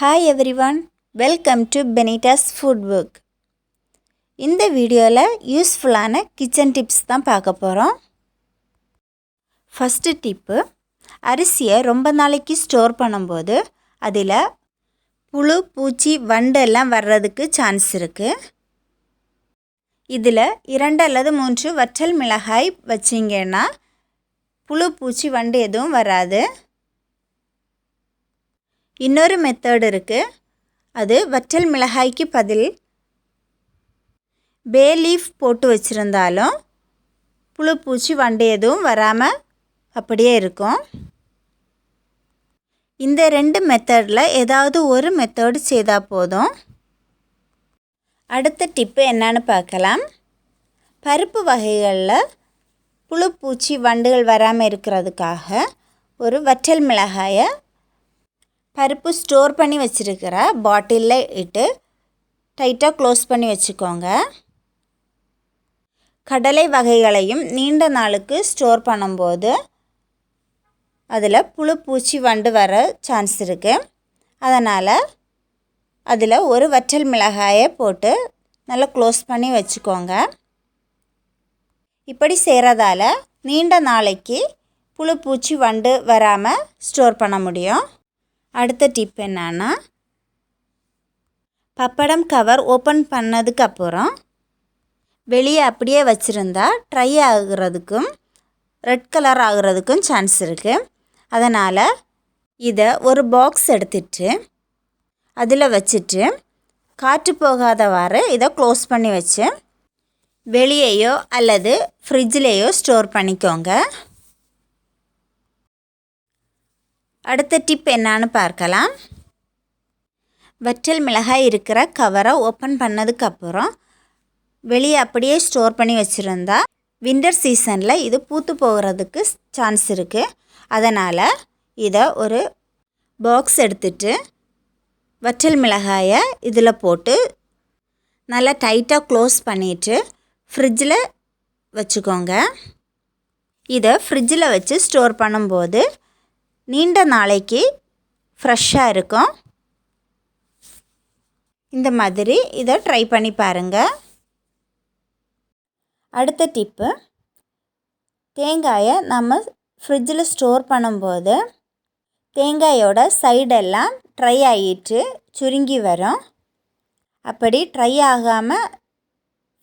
Hi everyone, welcome to Benita's Food Book. இந்த வீடியோவில் யூஸ்ஃபுல்லான கிச்சன் டிப்ஸ் தான் பார்க்க போகிறோம். ஃபஸ்ட்டு டிப்பு, அரிசியை ரொம்ப நாளைக்கு ஸ்டோர் பண்ணும்போது அதில் புழு பூச்சி வண்டு எல்லாம் வர்றதுக்கு சான்ஸ் இருக்குது. இதில் 2 அல்லது 3 வற்றல் மிளகாய் வச்சிங்கன்னா புழு பூச்சி வண்டு எதுவும் வராது. இன்னொரு மெத்தட் இருக்குது. அது வற்றல் மிளகாய்க்கு பதில் பே லீஃப் போட்டு வச்சுருந்தாலும் புழு பூச்சி வண்டு எதுவும் வராமல் அப்படியே இருக்கும். இந்த 2 மெத்தடில் ஏதாவது ஒரு மெத்தடு செய்தால் போதும். அடுத்த டிப்பு என்னன்னு பார்க்கலாம். பருப்பு வகைகளில் புழு பூச்சி வண்டுகள் வராமல் இருக்கிறதுக்காக ஒரு வற்றல் மிளகாயை பருப்பு ஸ்டோர் பண்ணி வச்சுருக்கிற பாட்டிலில் இட்டு டைட்டாக க்ளோஸ் பண்ணி வச்சுக்கோங்க. கடலை வகைகளையும் நீண்ட நாளுக்கு ஸ்டோர் பண்ணும்போது அதில் புழு பூச்சி வண்டு வர சான்ஸ் இருக்குது. அதனால் அதில் ஒரு வற்றல் மிளகாயை போட்டு நல்லா க்ளோஸ் பண்ணி வச்சுக்கோங்க. இப்படி செய்கிறதால நீண்ட நாளைக்கு புழு பூச்சி வண்டு வராமல் ஸ்டோர் பண்ண முடியும். அடுத்த டிப் என்னன்னா, பப்படம் கவர் ஓப்பன் பண்ணதுக்கப்புறம் வெளியே அப்படியே வச்சுருந்தா ட்ரை ஆகுறதுக்கும் ரெட் கலர் ஆகுறதுக்கும் சான்ஸ் இருக்குது. அதனால் இதை ஒரு பாக்ஸ் எடுத்துட்டு அதில் வச்சுட்டு காற்று போகாதவாறு இதை க்ளோஸ் பண்ணி வச்சு வெளியேயோ அல்லது ஃப்ரிட்ஜிலேயோ ஸ்டோர் பண்ணிக்கோங்க. அடுத்த டிப் என்னான்னு பார்க்கலாம். வற்றல் மிளகாய் இருக்கிற கவரை ஓப்பன் பண்ணதுக்கப்புறம் வெளியே அப்படியே ஸ்டோர் பண்ணி வச்சுருந்தா வின்டர் சீசனில் இது பூத்து போகிறதுக்கு சான்ஸ் இருக்குது. அதனால் இதை ஒரு பாக்ஸ் எடுத்துட்டு வற்றல் மிளகாயை இதில் போட்டு நல்லா டைட்டாக க்ளோஸ் பண்ணிவிட்டு ஃப்ரிட்ஜில் வச்சுக்கோங்க. இதை ஃப்ரிட்ஜில் வச்சு ஸ்டோர் பண்ணும்போது நீண்ட நாளைக்கு ஃப்ரெஷ்ஷாக இருக்கும். இந்த மாதிரி இதை ட்ரை பண்ணி பாருங்கள். அடுத்த டிப்பு, தேங்காயை நம்ம ஃப்ரிட்ஜில் ஸ்டோர் பண்ணும்போது தேங்காயோட சைடெல்லாம் ட்ரை ஆகிட்டு சுருங்கி வரும். அப்படி ட்ரை ஆகாமல்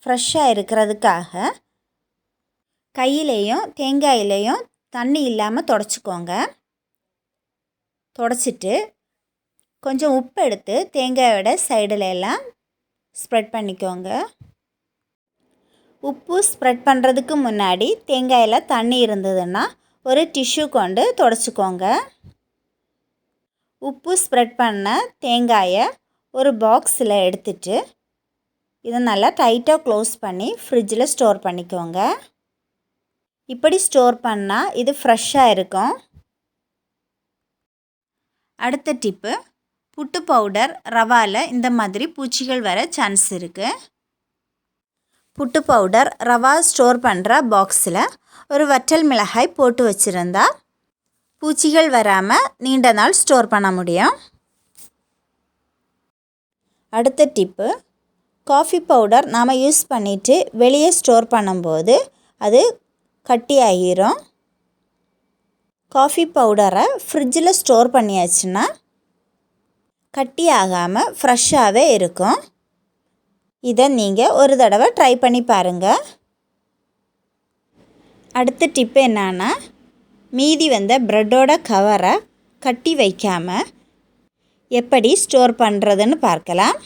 ஃப்ரெஷ்ஷாக இருக்கிறதுக்காக கையிலையும் தேங்காயிலையும் தண்ணி இல்லாமல் தொடச்சிக்கோங்க. தொடச்சிட்டு கொஞ்சம் உப்பு எடுத்து தேங்காயோட சைடில் எல்லாம் ஸ்ப்ரெட் பண்ணிக்கோங்க. உப்பு ஸ்ப்ரெட் பண்ணுறதுக்கு முன்னாடி தேங்காயில் தண்ணி இருந்ததுன்னா ஒரு டிஷ்யூ கொண்டு தொடச்சிக்கோங்க. உப்பு ஸ்ப்ரெட் பண்ண தேங்காயை ஒரு பாக்ஸில் எடுத்துட்டு இதை நல்லா டைட்டாக க்ளோஸ் பண்ணி ஃப்ரிட்ஜில் ஸ்டோர் பண்ணிக்கோங்க. இப்படி ஸ்டோர் பண்ணால் இது ஃப்ரெஷ்ஷாக இருக்கும். அடுத்த டிப்பு, புட்டு பவுடர் ரவாவில் இந்த மாதிரி பூச்சிகள் வர சான்ஸ் இருக்குது. புட்டு பவுடர் ரவா ஸ்டோர் பண்ணுற பாக்ஸில் ஒரு வற்றல் மிளகாய் போட்டு வச்சுருந்தா பூச்சிகள் வராமல் நீண்ட நாள் ஸ்டோர் பண்ண முடியும். அடுத்த டிப்பு, காஃபி பவுடர் நாம் யூஸ் பண்ணிவிட்டு வெளியே ஸ்டோர் பண்ணும்போது அது கட்டியாகிரும். காஃபி பவுடரை ஃப்ரிட்ஜில் ஸ்டோர் பண்ணியாச்சுன்னா கட்டி ஆகாமல் ஃப்ரெஷ்ஷாகவே இருக்கும். இதை நீங்கள் ஒரு தடவை ட்ரை பண்ணி பாருங்கள். அடுத்த டிப்பு என்னன்னா, மீதி வந்த ப்ரெட்டோட கவரை கட்டி வைக்காமல் எப்படி ஸ்டோர் பண்ணுறதுன்னு பார்க்கலாம்.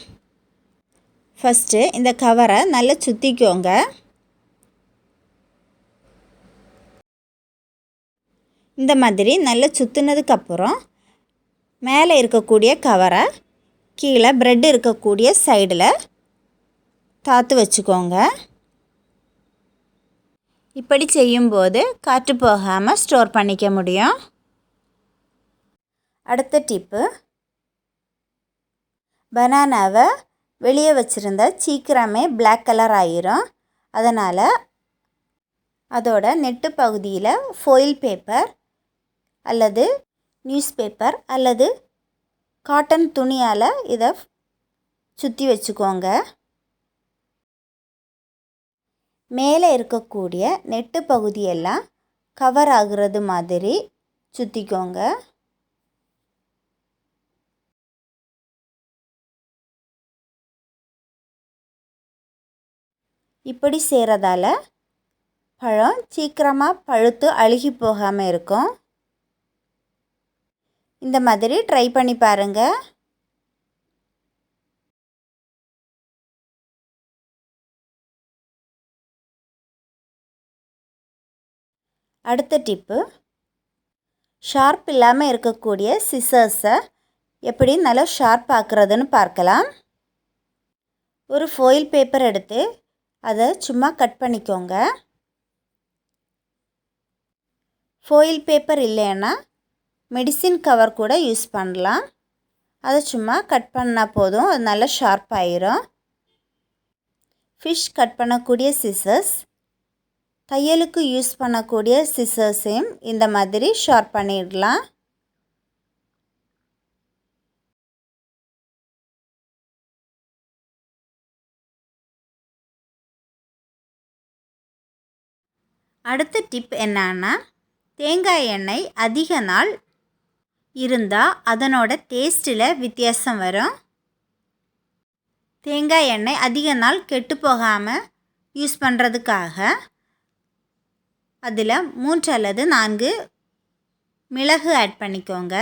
ஃபஸ்ட்டு இந்த கவரை நல்லா சுற்றிக்கோங்க. இந்த மாதிரி நல்லா சுற்றினதுக்கப்புறம் மேலே இருக்கக்கூடிய கவரை கீழே ப்ரெட் இருக்கக்கூடிய சைடில் தாத்து வச்சுக்கோங்க. இப்படி செய்யும்போது காற்று போகாமல் ஸ்டோர் பண்ணிக்க முடியும். அடுத்த டிப்பு, பனானாவை வெளியே வச்சுருந்தா சீக்கிரமே பிளாக் கலர் ஆகிரும். அதனால் அதோட நெட்டு பகுதியில் ஃபாயில் பேப்பர் அல்லது நியூஸ் பேப்பர் அல்லது காட்டன் துணியால் இதை சுற்றி வச்சுக்கோங்க. மேலே இருக்கக்கூடிய நெட்டு பகுதியெல்லாம் கவர் ஆகுறது மாதிரி சுற்றிக்கோங்க. இப்படி செய்கிறதால பழம் சீக்கிரமாக பழுத்து அழுகி போகாமல் இருக்கும். இந்த மாதிரி ட்ரை பண்ணி பாருங்கள். அடுத்த டிப்பு, ஷார்ப் இல்லாமல் இருக்கக்கூடிய சிசர்ஸை எப்படி நல்லா ஷார்ப் ஆக்குறதுன்னு பார்க்கலாம். ஒரு ஃபாயில் பேப்பர் எடுத்து அதை சும்மா கட் பண்ணிக்கோங்க. ஃபாயில் பேப்பர் இல்லைன்னா மெடிசின் கவர் கூட யூஸ் பண்ணலாம். அதை சும்மா கட் பண்ணால் போதும், அது நல்லா ஷார்ப் ஆயிரும். ஃபிஷ் கட் பண்ணக்கூடிய சிசர்ஸ், தையலுக்கு யூஸ் பண்ணக்கூடிய சிசர்ஸையும் இந்த மாதிரி ஷார்ப் பண்ணிடலாம். அடுத்த டிப் என்னன்னா, தேங்காய் எண்ணெய் அதிக நாள் இருந்தால் அதனோட டேஸ்ட்டில் வித்தியாசம் வரும். தேங்காய் எண்ணெய் அதிக நாள் கெட்டு போகாமல் யூஸ் பண்ணுறதுக்காக அதில் 3 அல்லது 4 மிளகு ஆட் பண்ணிக்கோங்க.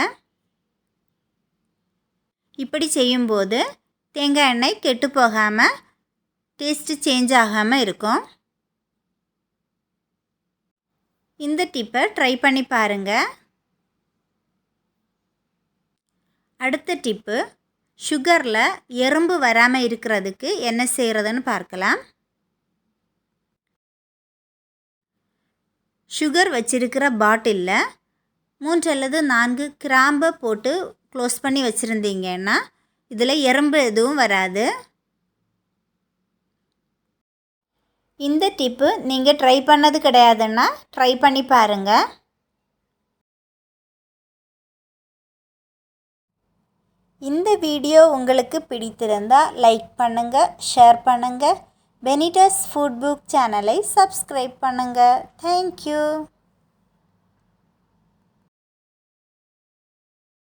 இப்படி செய்யும்போது தேங்காய் எண்ணெய் கெட்டு போகாமல் டேஸ்ட்டு சேஞ்ச் ஆகாமல் இருக்கும். இந்த டிப்பை ட்ரை பண்ணி பாருங்கள். அடுத்த டிப்பு, சுகரில் எறும்பு வராமல் இருக்கிறதுக்கு என்ன செய்கிறதுன்னு பார்க்கலாம். சுகர் வச்சிருக்கிற பாட்டிலில் 3 அல்லது 4 கிராம்பை போட்டு க்ளோஸ் பண்ணி வச்சுருந்தீங்கன்னா இதில் எறும்பு எதுவும் வராது. இந்த டிப்பு நீங்கள் ட்ரை பண்ணது கிடையாதுன்னா ட்ரை பண்ணி பாருங்கள். இந்த வீடியோ உங்களுக்கு பிடித்திருந்தால் லைக் பண்ணுங்கள், ஷேர் பண்ணுங்கள். பெனிட்டாஸ் ஃபுட் புக் சேனலை சப்ஸ்கிரைப் பண்ணுங்கள். தேங்க்யூ.